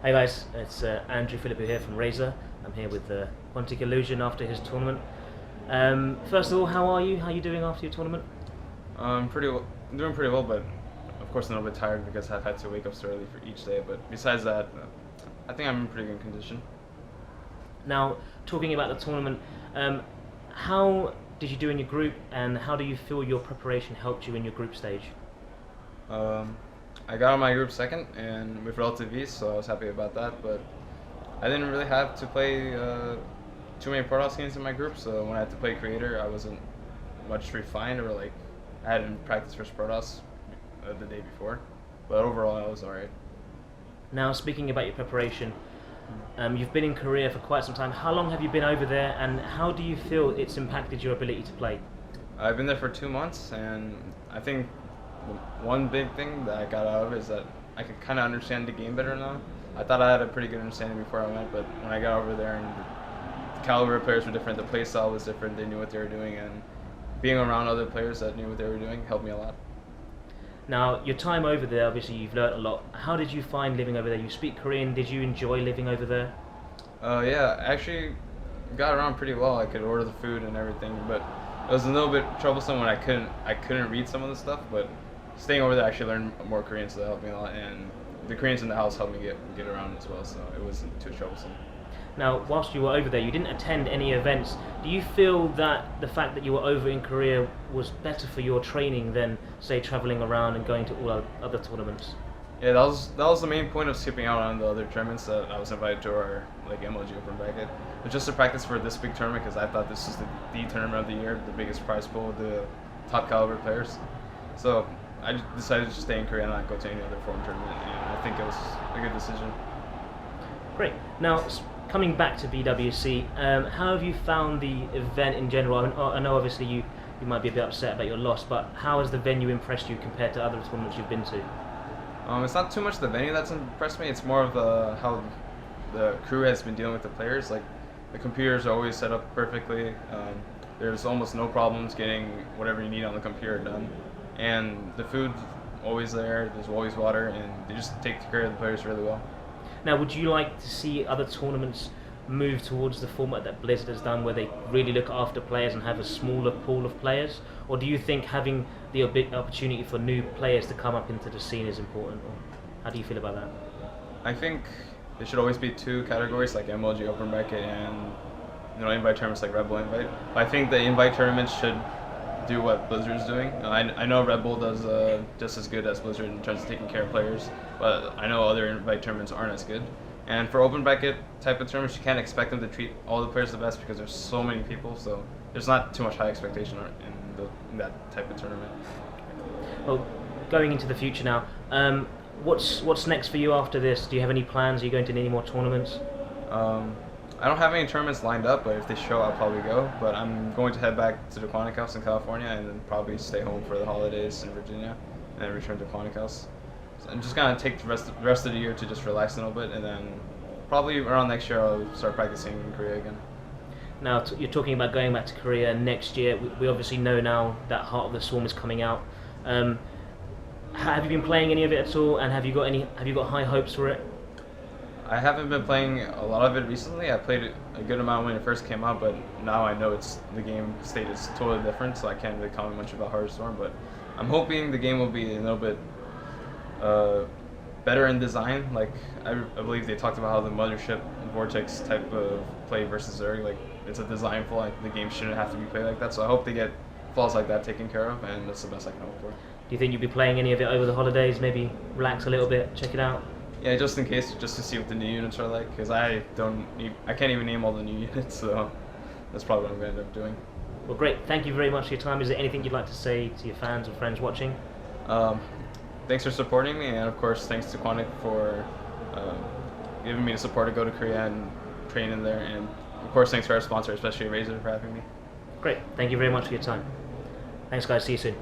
Hey guys, it's Andrew Philippou here from Razer. I'm here with Quantic Illusion after his tournament. First of all, how are you? How are you doing after your tournament? Doing pretty well, but of course I'm a little bit tired because I've had to wake up so early for each day. But besides that, I think I'm in pretty good condition. Now, talking about the tournament, how did you do in your group, and how do you feel your preparation helped you in your group stage? I got on my group second and with relative ease, so I was happy about that. But I didn't really have to play too many Protoss games in my group, so when I had to play Creator, I wasn't much refined, or like I hadn't practiced first Protoss the day before. But overall, I was alright. Now, speaking about your preparation, you've been in Korea for quite some time. How long have you been over there, and how do you feel it's impacted your ability to play? I've been there for 2 months, and I think one big thing that I got out of it is that I could kind of understand the game better now. I thought I had a pretty good understanding before I went, but when I got over there and the caliber of players were different, the play style was different, they knew what they were doing, and being around other players that knew what they were doing helped me a lot. Now, your time over there, obviously you've learnt a lot. How did you find living over there? You speak Korean, did you enjoy living over there? Yeah, I actually got around pretty well. I could order the food and everything, but it was a little bit troublesome when I couldn't read some of the stuff, but staying over there, I actually learned more Korean, so that helped me a lot, and the Koreans in the house helped me get around as well, so it wasn't too troublesome. Now, whilst you were over there, you didn't attend any events. Do you feel that the fact that you were over in Korea was better for your training than, say, traveling around and going to all other tournaments? Yeah, that was the main point of skipping out on the other tournaments that I was invited to, our like MLG Open Bracket. It was just to practice for this big tournament because I thought this was the tournament of the year, the biggest prize pool, the top caliber players. So I just decided to stay in Korea and not go to any other foreign tournament, and I think it was a good decision. Great. Now, coming back to BWC, how have you found the event in general? I know obviously you might be a bit upset about your loss, but how has the venue impressed you compared to other tournaments you've been to? It's not too much the venue that's impressed me, it's more of how the crew has been dealing with the players. Like, the computers are always set up perfectly. There's almost no problems getting whatever you need on the computer done. And the food's always there, there's always water, and they just take care of the players really well. Now, would you like to see other tournaments move towards the format that Blizzard has done, where they really look after players and have a smaller pool of players? Or do you think having the opportunity for new players to come up into the scene is important? Or how do you feel about that? I think there should always be two categories, like MLG Open Bracket and invite tournaments like Red Bull Invite. But I think the invite tournaments should do what Blizzard's doing. I know Red Bull does just as good as Blizzard in terms of taking care of players, but I know other invite tournaments aren't as good. And for open bracket type of tournaments, you can't expect them to treat all the players the best because there's so many people, so there's not too much high expectation in that type of tournament. Well, going into the future now, what's next for you after this? Do you have any plans? Are you going to any more tournaments? I don't have any tournaments lined up, but if they show, I'll probably go. But I'm going to head back to the Quantic House in California and then probably stay home for the holidays in Virginia and then return to Quantic House. So I'm just going to take the rest of the year to just relax a little bit, and then probably around next year I'll start practicing in Korea again. Now, you're talking about going back to Korea next year. We obviously know now that Heart of the Swarm is coming out. Have you been playing any of it at all, and have you got high hopes for it? I haven't been playing a lot of it recently. I played it a good amount when it first came out, but now I know the game state is totally different, so I can't really comment much about Heart of the Storm. But I'm hoping the game will be a little bit better in design. Like, I believe they talked about how the Mothership Vortex type of play versus Zerg, like, it's a design flaw. Like, the game shouldn't have to be played like that. So I hope they get flaws like that taken care of, and that's the best I can hope for. Do you think you'll be playing any of it over the holidays? Maybe relax a little bit, check it out. Yeah, just in case, just to see what the new units are like, because I can't even name all the new units, so that's probably what I'm going to end up doing. Well, great. Thank you very much for your time. Is there anything you'd like to say to your fans or friends watching? Thanks for supporting me, and of course, thanks to Quantic for giving me the support to go to Korea and train in there, and of course, thanks to our sponsor, especially Razer, for having me. Great. Thank you very much for your time. Thanks, guys. See you soon.